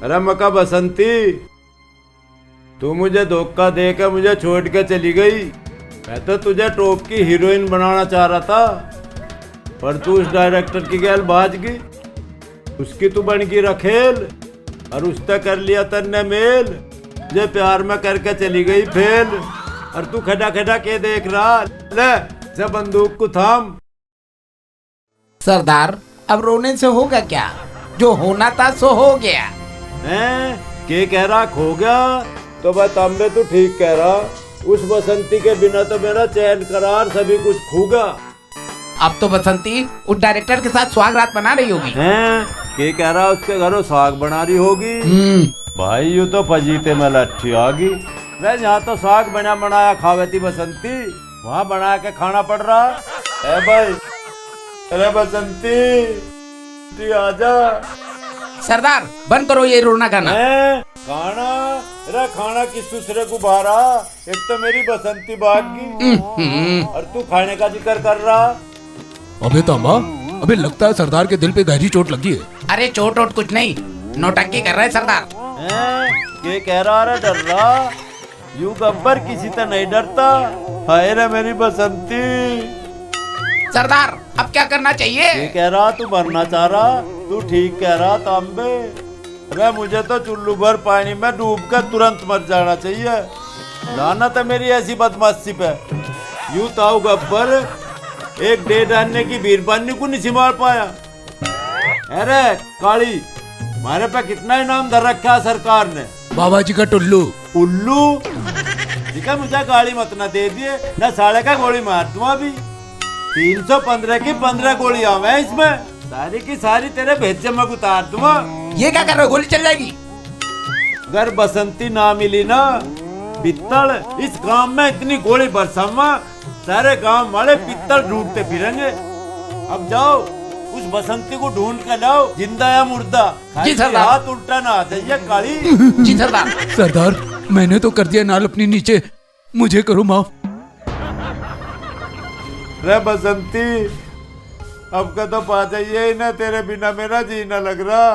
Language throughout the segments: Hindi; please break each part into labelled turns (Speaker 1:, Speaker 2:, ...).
Speaker 1: अरे मका बसंती, तू मुझे धोखा देकर मुझे छोड़ के चली गई। मैं तो तुझे टॉप की हीरोइन बनाना चाह रहा था, पर तू उस डायरेक्टर की गैल भाज गई। उसकी तू बन गई रखेल और उससे कर लिया तन्ने मेल। जे प्यार में करके चली गई फेल, और तू खड़ा खड़ा के देख रहा। ले जब बंदूक को थाम।
Speaker 2: सरदार, अब रोने से होगा क्या? जो होना था सो हो गया।
Speaker 1: हैं? के कह रहा खो गया? तो बस तांबे तू ठीक कह रहा। उस बसंती के बिना तो मेरा चैन करार सभी कुछ खूगा।
Speaker 2: अब तो बसंती उस डायरेक्टर के साथ सुहागरात बना रही होगी।
Speaker 1: हैं? के कह रहा उसके घरों साग बना रही होगी। भाई यू तो फजीते में लट्ठी आ गई। मैं यहाँ तो साग बना बनाया खावे थी बसंती, वहाँ बना के खाना पड़ रहा है भाई। अरे बसंती तू आजा।
Speaker 2: सरदार, बंद करो ये रोना गाना।
Speaker 1: खाना? अरे खाना किस दूसरे को बारा? एक तो मेरी बसंती भाग गई और तू खाने का जिक्र कर रहा।
Speaker 3: अबे तांबा, अबे लगता है सरदार के दिल पे गहरी चोट लगी है।
Speaker 2: अरे चोट वोट कुछ नहीं, नौटंकी कर रहे सरदार।
Speaker 1: के कह रहा? अरे डर रहा? यू गब्बर किसी से नहीं डरता। हाय रे मेरी बसंती।
Speaker 2: सरदार, अब क्या करना चाहिए?
Speaker 1: ये कह रहा तू मरना चाह रहा। तू ठीक कह रहा तांबे। अरे मुझे तो चुल्लू भर पानी में डूब कर तुरंत मर जाना चाहिए। लानत है मेरी ऐसी बदमाशी पे। यूं ताऊ गब्बर एक डेढ़ आने की बीरबानी को नहीं संभाल पाया। अरे काली, हमारे पे कितना इनाम धर रखा है सरकार ने।
Speaker 3: बाबा जी का टुल्लू।
Speaker 1: उल्लू जिका मुझे गाड़ी मत ना दे दिए ना, साढ़े का गोली मार दूं। अभी 315 की 15 गोलियां हैं इसमें, सारी की सारी तेरे भेजे में उतार दूंगा।
Speaker 2: ये क्या कर रहे हो? गोली चल जाएगी।
Speaker 1: अगर बसंती ना मिली ना पित्तल, इस गांव में इतनी गोली बरसाऊंगा सारे गांव वाले पित्तल ढूंढते फिरेंगे। अब जाओ उस बसंती को ढूंढ कर लाओ, जिंदा या मुर्दा।
Speaker 2: जी सरदार।
Speaker 1: हाथ उल्टा ना आ जाइए काली।
Speaker 2: जी सरदार।
Speaker 3: सरदार, मैंने तो कर दिया नाल अपनी नीचे, मुझे करो माफ।
Speaker 1: रे बसंती, अब का तो पा जाइए ना, तेरे बिना मेरा जीना लग रहा।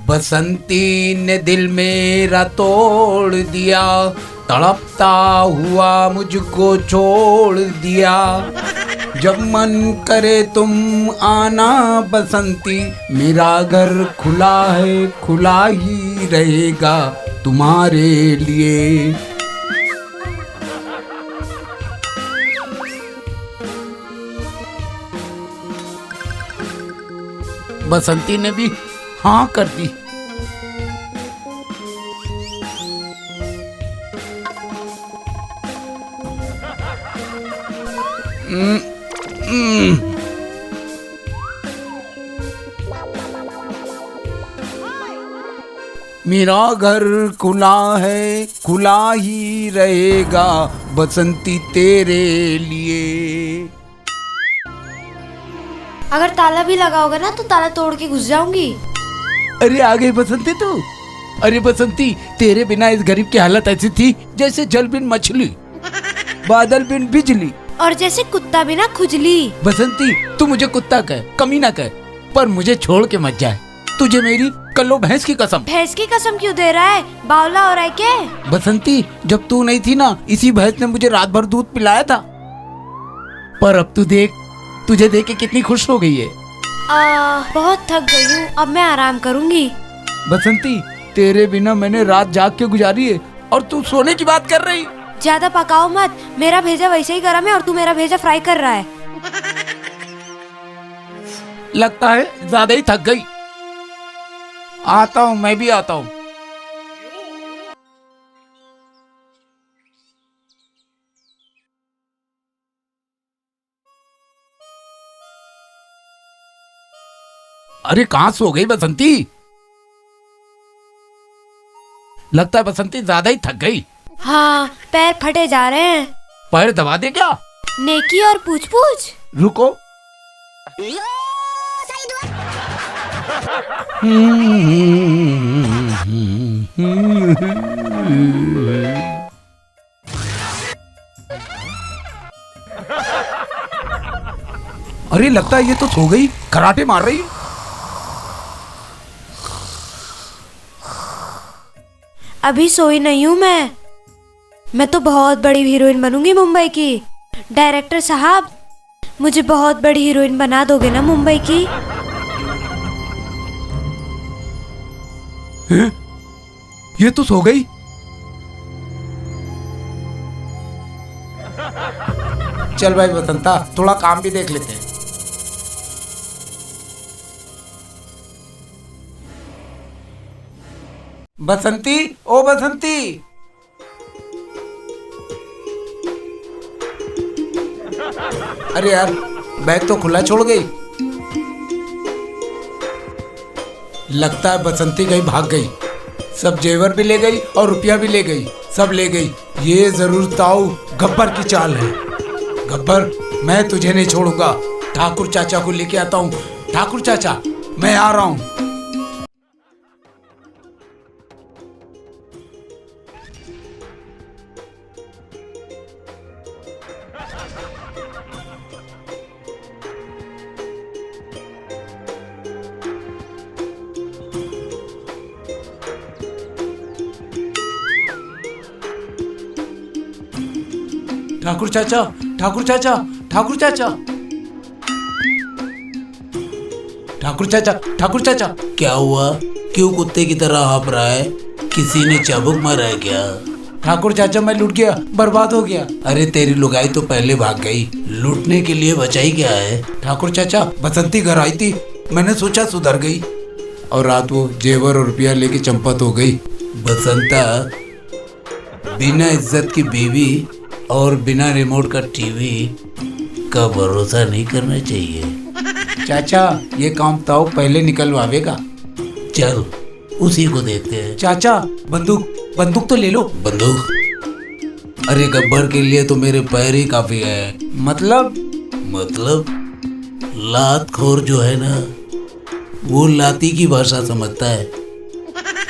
Speaker 2: बसंती ने दिल मेरा तोड़ दिया, तड़पता हुआ मुझको छोड़ दिया। जब मन करे तुम आना बसंती, मेरा घर खुला है, खुला ही रहेगा तुम्हारे लिए। बसंती ने भी हाँ कर दी। मेरा घर खुला है, खुला ही रहेगा बसंती तेरे लिए।
Speaker 4: अगर ताला भी लगाओगे ना तो ताला तोड़ के घुस जाऊंगी।
Speaker 3: अरे आ गई बसंती तू। अरे बसंती, तेरे बिना इस गरीब की हालत ऐसी थी जैसे जल बिन मछली, बादल बिन बिजली,
Speaker 4: और जैसे कुत्ता बिना खुजली।
Speaker 3: बसंती तू मुझे कुत्ता कह, कमीना कह, पर मुझे छोड़ के मत जाए। तुझे मेरी कल्लो भैंस की कसम।
Speaker 4: भैंस की कसम क्यों दे रहा है? बावला हो रहा है क्या?
Speaker 3: बसंती, जब तू नहीं थी ना, इसी भैंस ने मुझे रात भर दूध पिलाया था। पर अब तू देख, तुझे देख के कितनी खुश हो गई है।
Speaker 4: बहुत थक गई हूँ, अब मैं आराम करूँगी।
Speaker 3: बसंती, तेरे बिना मैंने रात जाग के गुजारी है और तू सोने की बात कर रही।
Speaker 4: ज्यादा पकाओ मत, मेरा भेजा वैसे ही गरम है और तू मेरा भेजा फ्राई कर रहा है।
Speaker 3: लगता है ज्यादा ही थक गई। आता हूँ, मैं भी आता हूँ। अरे कहाँ सो गई बसंती? लगता है बसंती ज्यादा ही थक गई।
Speaker 4: हाँ, पैर फटे जा रहे हैं।
Speaker 3: पैर दबा दे क्या?
Speaker 4: नेकी और पूछ पूछ।
Speaker 3: रुको। अरे लगता है ये तो सो गई, कराटे मार रही।
Speaker 4: अभी सोई नहीं हूँ मैं तो बहुत बड़ी हीरोइन बनूंगी मुंबई की। डायरेक्टर साहब, मुझे बहुत बड़ी हीरोइन बना दोगे ना मुंबई की?
Speaker 3: ये तो सो गई। चल भाई बसंता, थोड़ा काम भी देख लेते हैं। बसंती, ओ बसंती। अरे यार, बैग तो खुला छोड़ गई। लगता है बसंती कहीं भाग गई। सब जेवर भी ले गई और रुपया भी ले गई, सब ले गई। ये जरूर ताऊ गब्बर की चाल है। गब्बर, मैं तुझे नहीं छोड़ूंगा। ठाकुर चाचा को लेके आता हूँ। ठाकुर चाचा, मैं आ रहा हूँ। ठाकुर चाचा, ठाकुर चाचा, ठाकुर चाचा, ठाकुर चाचा, ठाकुर चाचा।
Speaker 5: क्या हुआ? क्यों कुत्ते की तरह हाँफ रहा है? किसी ने चाबुक मारा है क्या?
Speaker 3: ठाकुर चाचा, मैं लूट गया, बर्बाद हो गया।
Speaker 5: अरे तेरी लुगाई तो पहले भाग गई, लूटने के लिए बचाई क्या है?
Speaker 3: ठाकुर चाचा, बसंती घर आई थी, मैंने सोचा सुधर गई, और रात वो जेवर और रुपया लेके चंपत हो गई।
Speaker 5: बसंता, बिना इज्जत की बीवी और बिना रिमोट का टीवी का भरोसा नहीं करना चाहिए।
Speaker 3: चाचा, ये काम ताऊ पहले निकलवावेगा।
Speaker 5: चल उसी को देखते हैं।
Speaker 3: चाचा, बंदूक, बंदूक तो ले लो।
Speaker 5: बंदूक? अरे गब्बर के लिए तो मेरे पैर ही काफी है।
Speaker 3: मतलब
Speaker 5: लात खोर जो है ना, वो लाती की भाषा समझता है।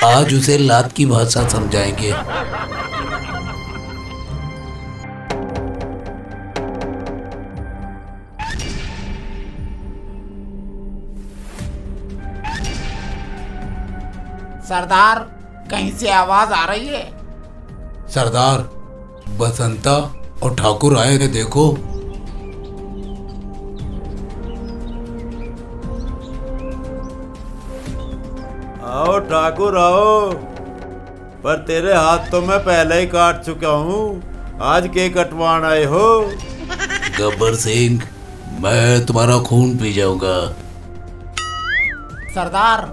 Speaker 5: आज उसे लात की भाषा समझाएंगे।
Speaker 3: सरदार, कहीं से आवाज आ रही है?
Speaker 5: सरदार, बसंता और ठाकुर आए थे, देखो।
Speaker 1: आओ ठाकुर आओ, पर तेरे हाथ तो मैं पहले ही काट चुका हूँ। आज के कटवान आए हो?
Speaker 5: गब्बर सिंह, मैं तुम्हारा खून पी जाऊंगा।
Speaker 3: सरदार,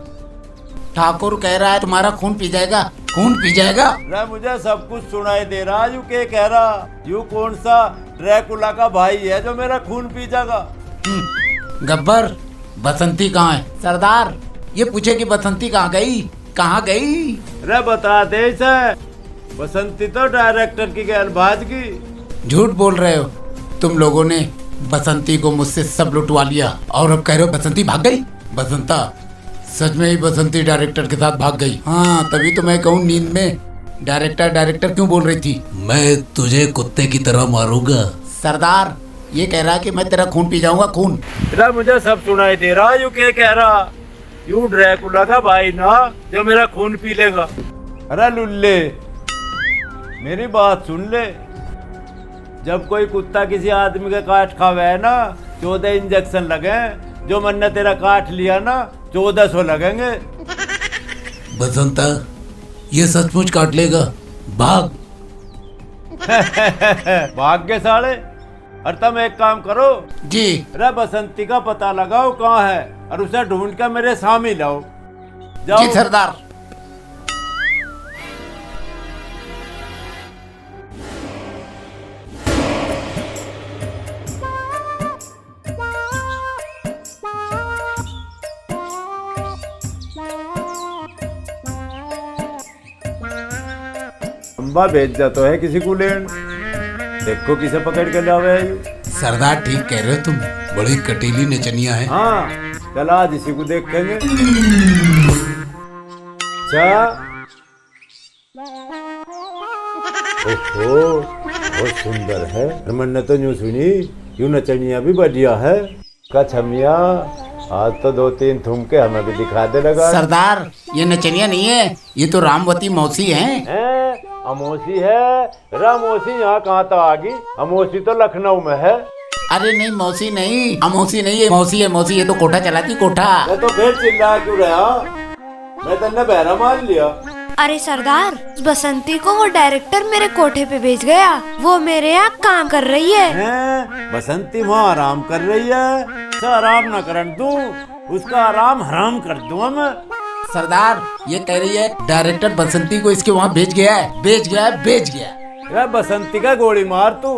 Speaker 3: ठाकुर कह रहा है तुम्हारा खून पी जाएगा। खून पी जाएगा?
Speaker 1: अरे मुझे सब कुछ सुनाई दे रहा। यू के कह रहा? यू कौन सा ड्रैकुला का भाई है जो मेरा खून पी जाएगा?
Speaker 3: गब्बर, बसंती कहाँ है? सरदार, ये पूछे कि बसंती कहाँ गई, कहाँ गई?
Speaker 1: अरे बता दे इसे, बसंती तो डायरेक्टर की गैल भाज की।
Speaker 3: झूठ बोल रहे हो तुम लोगों ने। बसंती को मुझसे सब लुटवा लिया और अब कह रहे हो बसंती भाग गई। बसंता, सच में ही बसंती डायरेक्टर के साथ भाग गई। हाँ, तभी तो मैं कहूँ नींद में डायरेक्टर डायरेक्टर क्यों बोल रही थी।
Speaker 5: मैं तुझे कुत्ते की तरह मारूंगा।
Speaker 3: सरदार, ये कह रहा है कि मैं तेरा खून पी जाऊंगा। खून?
Speaker 1: अरे मुझे सब सुनाई दे रहा। यू के कह रहा? यू ड्रैकुला का भाई ना जो मेरा खून पी लेगा? अरे लुल्ले, मेरी बात सुन ले। जब कोई कुत्ता किसी आदमी का काट खावे है ना, 14 इंजेक्शन लगे। जो मन ने तेरा काट लिया ना, 1400 लगेंगे।
Speaker 5: बसंता, ये सचमुच काट लेगा? भाग।
Speaker 1: भाग के साले। और तुम एक काम करो
Speaker 3: जी।
Speaker 1: अरे बसंती का पता लगाओ कहाँ है और उसे ढूंढ कर मेरे सामने लाओ। जाओ।
Speaker 3: जी सरदार।
Speaker 1: अम्बा भेज जाता है किसी को लेन। देखो किसे पकड़ के लावे है।
Speaker 5: सरदार, ठीक कह रहे हो तुम, बड़ी कटीली नचनिया है।
Speaker 1: हाँ, चल आज इसी को देखेंगे। ओहो, बहुत सुंदर है। मैंने तो यूं सुनी, यूं नचनिया भी बढ़िया है। का छमिया आज तो 2-3 ठुमके हमें भी दिखा दे लगा।
Speaker 2: सरदार ये नचनिया नहीं है, ये तो रामवती मौसी हैं।
Speaker 1: अमोसी है? रामोसी यहाँ कहाँ तो आ गई? अमोसी तो लखनऊ में है।
Speaker 2: अरे नहीं मौसी नहीं, अमौसी नहीं है, मौसी है मौसी। ये तो कोठा चलाती कोठा।
Speaker 1: तो फिर चिल्ला क्यों रहा? मैं तन्ने बहरा मान लिया।
Speaker 4: अरे सरदार, बसंती को वो डायरेक्टर मेरे कोठे पे भेज गया। वो मेरे यहाँ काम कर रही है।
Speaker 1: बसंती वहाँ आराम कर रही है? अच्छा आराम न करन दूं, उसका आराम हराम कर दूं मैं।
Speaker 2: सरदार ये कह रही है डायरेक्टर बसंती को इसके वहाँ भेज गया है, भेज गया है, भेज गया।
Speaker 1: यार बसंती का गोली मार तू,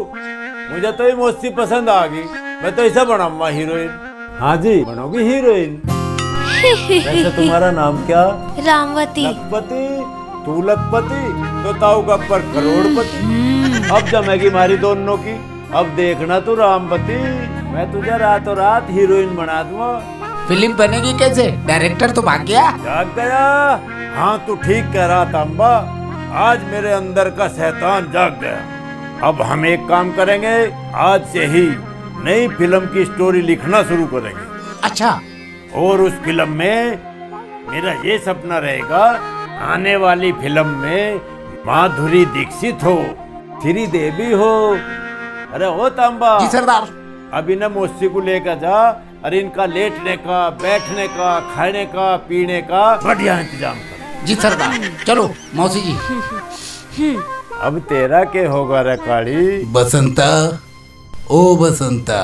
Speaker 1: मुझे तो ये मौसी पसंद आ गई। मैं तो ऐसा बनाऊंगा हीरोइन। हाँ जी बनोगी हीरोइन। वैसे तुम्हारा नाम क्या?
Speaker 4: रामवती।
Speaker 1: लखपति? तू लखपति तो ताऊ गब्बर करोड़पति। अब जमेगी मारी दोनों की। अब देखना तू रामवती, मैं तुझे रातों रात हीरोइन बना दूंगा।
Speaker 2: फिल्म बनेगी कैसे? डायरेक्टर तो भाग गया।
Speaker 1: जाग गया? हाँ तू ठीक कह रहा था अम्बा, आज मेरे अंदर का शैतान जाग गया। अब हम एक काम करेंगे, आज से ही नई फिल्म की स्टोरी लिखना शुरू करेंगे।
Speaker 2: अच्छा।
Speaker 1: और उस फिल्म में मेरा ये सपना रहेगा, आने वाली फिल्म में माधुरी दीक्षित हो, श्रीदेवी हो। अरे हो तांबा।
Speaker 2: जी सरदार।
Speaker 1: अभी न मौसी को लेकर जा, अरे इनका लेटने का, बैठने का, खाने का, पीने का बढ़िया इंतजाम कर।
Speaker 2: जी सरदार। चलो मौसी जी।
Speaker 1: अब तेरा क्या होगा रे काली?
Speaker 5: बसंता, ओ बसंता।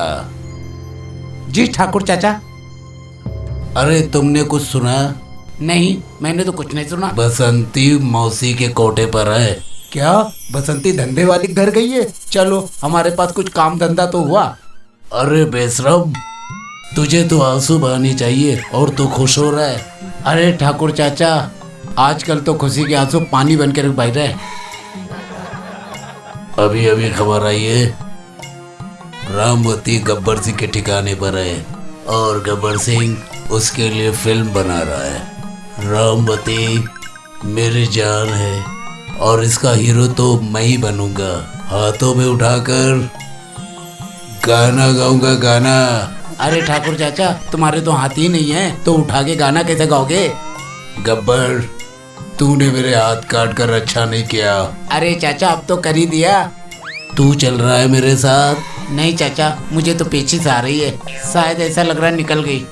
Speaker 2: जी ठाकुर चाचा।
Speaker 5: अरे तुमने कुछ सुना?
Speaker 2: नहीं मैंने तो कुछ नहीं सुना।
Speaker 5: बसंती मौसी के कोठे पर है।
Speaker 3: क्या बसंती धंधे वाली घर गई है? चलो हमारे पास कुछ काम धंधा तो हुआ।
Speaker 5: अरे बेशरम, तुझे तो आंसू बहानी चाहिए और तू खुश हो रहा है।
Speaker 2: अरे ठाकुर चाचा, आजकल तो खुशी के आंसू पानी बन के बह रहे हैं।
Speaker 5: अभी अभी खबर आई है, रामवती गब्बर सिंह के ठिकाने पर है और गब्बर सिंह उसके लिए फिल्म बना रहा है। रामवती मेरी जान है और इसका हीरो तो मैं ही बनूंगा। हाथों में उठाकर गाना गाऊंगा, गाना।
Speaker 2: अरे ठाकुर चाचा, तुम्हारे तो हाथ ही नहीं है, तो उठा के गाना कैसे गाओगे?
Speaker 5: गब्बर, तूने मेरे हाथ काट कर अच्छा नहीं किया।
Speaker 2: अरे चाचा अब तो कर ही दिया।
Speaker 5: तू चल रहा है मेरे साथ?
Speaker 2: नहीं चाचा, मुझे तो पेचिश आ रही है, शायद ऐसा लग रहा है निकल गई।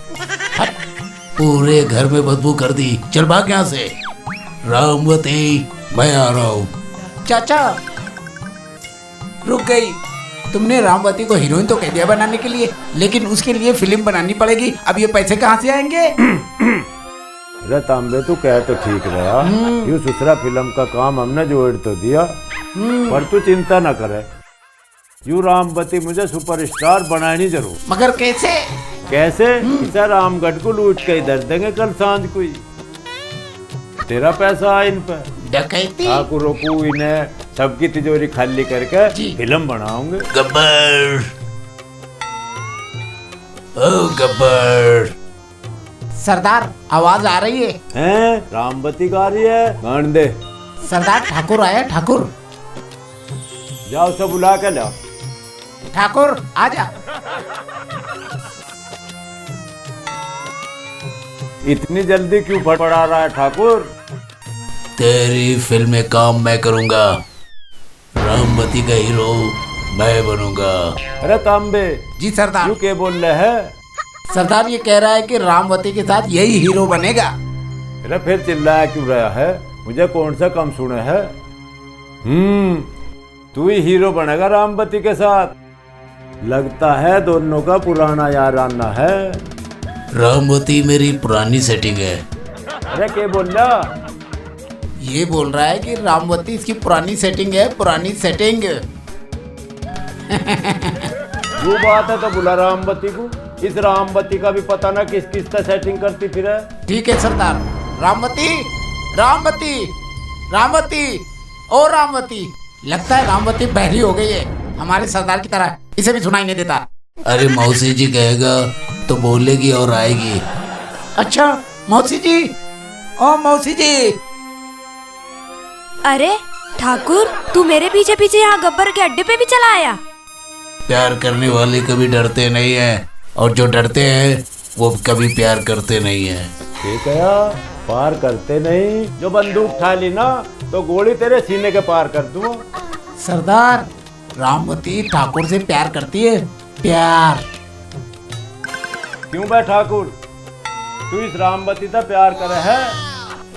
Speaker 5: पूरे घर में बदबू कर दी, चल भाग यहाँ से। रामवती मैं आ रहा हूँ।
Speaker 2: चाचा रुक गई। तुमने रामवती को हीरोइन तो कह दिया बनाने के लिए, लेकिन उसके लिए फिल्म बनानी पड़ेगी। अब ये पैसे कहाँ से आएंगे?
Speaker 1: अरे तांबे तू कह तो ठीक रहा, यूँ दूसरा फिल्म का काम हमने जोड़ तो दिया, पर तू चिंता न करे, यूँ रामवती मुझे सुपरस्टार बनानी जरूर।
Speaker 2: मगर कैसे?
Speaker 1: कैसे? इसे रामगढ़ को लूट के इधर देंगे कल सांझ को ही। तेरा पैसा है इन पे।
Speaker 2: डकैती?
Speaker 1: ठाकुरों को इन्हें सबकी तिजोरी खाली करके फिल्म बनाऊंगे।
Speaker 5: गब्बर, ओ गब्बर।
Speaker 2: सरदार आवाज आ रही है।
Speaker 1: हैं? रामवती गा रही है, गान दे।
Speaker 2: सरदार ठाकुर आया। ठाकुर
Speaker 1: जाओ सब बुला के लाओ।
Speaker 2: ठाकुर आजा।
Speaker 1: इतनी जल्दी क्यों पड़ा रहा है ठाकुर?
Speaker 5: तेरी फिल्म में काम मैं करूंगा, रामवती का हीरो मैं बनूंगा।
Speaker 1: अरे तांबे
Speaker 2: जी सरदार।
Speaker 1: क्यों के बोल रहे हैं?
Speaker 2: सरदार ये कह रहा है कि रामवती के साथ यही हीरो बनेगा।
Speaker 1: अरे फिर चिल्लाया क्यों रहा है? मुझे कौन सा कम सुने है? तू ही हीरो बनेगा रामवती के साथ। लगता है दोनों का पुराना याराना है।
Speaker 5: रामवती मेरी पुरानी सेटिंग है।
Speaker 1: अरे क्या बोल रहा?
Speaker 2: ये बोल रहा है कि रामवती इसकी पुरानी सेटिंग है, पुरानी सेटिंग।
Speaker 1: वो बात है तो बुला रामवती को। इस रामवती का भी पता ना किस किस का सेटिंग करती फिर है।
Speaker 2: ठीक है सरदार। रामवती, रामवती, रामवती, ओ रामवती। लगता है रामवती बहरी हो गई है, हमारे सरदार की तरह। इसे भी सुनाई नहीं देता।
Speaker 5: अरे मौसी जी कहेगा तो बोलेगी और आएगी।
Speaker 2: अच्छा मौसी जी, ओ मौसी जी।
Speaker 4: अरे ठाकुर, तू मेरे पीछे पीछे यहाँ गब्बर के अड्डे पे भी चला आया?
Speaker 5: प्यार करने वाले कभी डरते नहीं हैं, और जो डरते हैं वो कभी प्यार करते नहीं है।
Speaker 1: ठीक है यार, पार करते नहीं। जो बंदूक उठा ली ना तो गोली तेरे सीने के पार कर दूंगा।
Speaker 2: सरदार, रामवती ठाकुर से प्यार करती है, प्यार।
Speaker 1: क्यों बे ठाकुर, तू इस रामवती से प्यार करे है?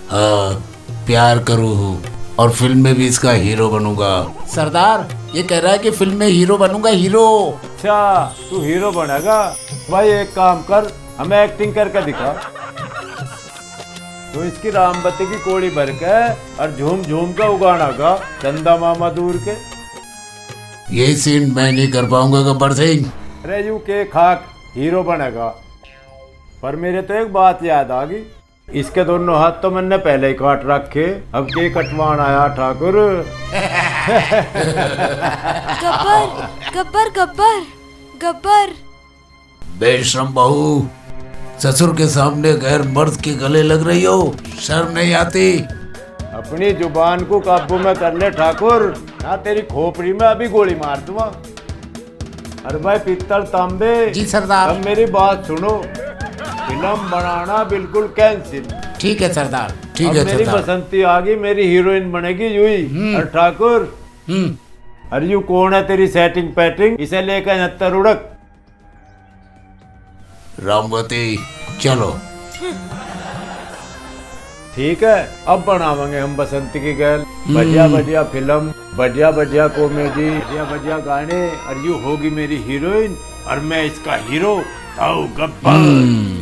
Speaker 5: हाँ, प्यार करूँ हूँ और फिल्म में भी इसका हीरो बनूंगा।
Speaker 2: सरदार, ये कह रहा है कि फिल्म में हीरो बनूंगा, हीरो।
Speaker 1: अच्छा, तू हीरो बनेगा? भाई एक काम कर, हमें एक्टिंग करके दिखा। तो इसकी रामवती की कोड़ी भर के और झूम झूम के उगाना का चंदा मामा दूर के।
Speaker 5: ये सीन मैं नहीं कर पाऊंगा गब्बर सिंह।
Speaker 1: अरे यू के खाक हीरो बनेगा। पर मेरे तो एक बात याद आ गई, इसके दोनों हाथ तो मैंने पहले ही काट रखे, अब के कटवान आया ठाकुर।
Speaker 4: गब्बर गब्बर गब्बर गब्बर।
Speaker 5: बेशरम बहू, ससुर के सामने गैर मर्द के गले लग रही हो, शर्म नहीं आती?
Speaker 1: अपनी जुबान को काबू में कर ले ठाकुर, ना तेरी खोपड़ी में अभी गोली मार दूंगा। अरे भाई पित्तल तांबे।
Speaker 2: जी सरदार।
Speaker 1: अब मेरी बात सुनो, फिल्म बनाना बिल्कुल कैंसिल।
Speaker 2: ठीक है सरदार, ठीक
Speaker 1: अब
Speaker 2: है
Speaker 1: मेरी
Speaker 2: सरदार।
Speaker 1: बसंती आ गई, मेरी हीरोइन बनेगी यूही। और ठाकुर, अरे यू कौन है तेरी सेटिंग पैटिंग, इसे लेकर 69 उड़क।
Speaker 5: रामवती चलो।
Speaker 1: ठीक है, अब बनावांगे हम बसंती की गैल। बढ़िया बढ़िया फिल्म, बढ़िया बढ़िया कॉमेडी, बढ़िया बढ़िया गाने, और यू होगी मेरी हीरोइन और मैं इसका हीरो ताऊ गब्बर।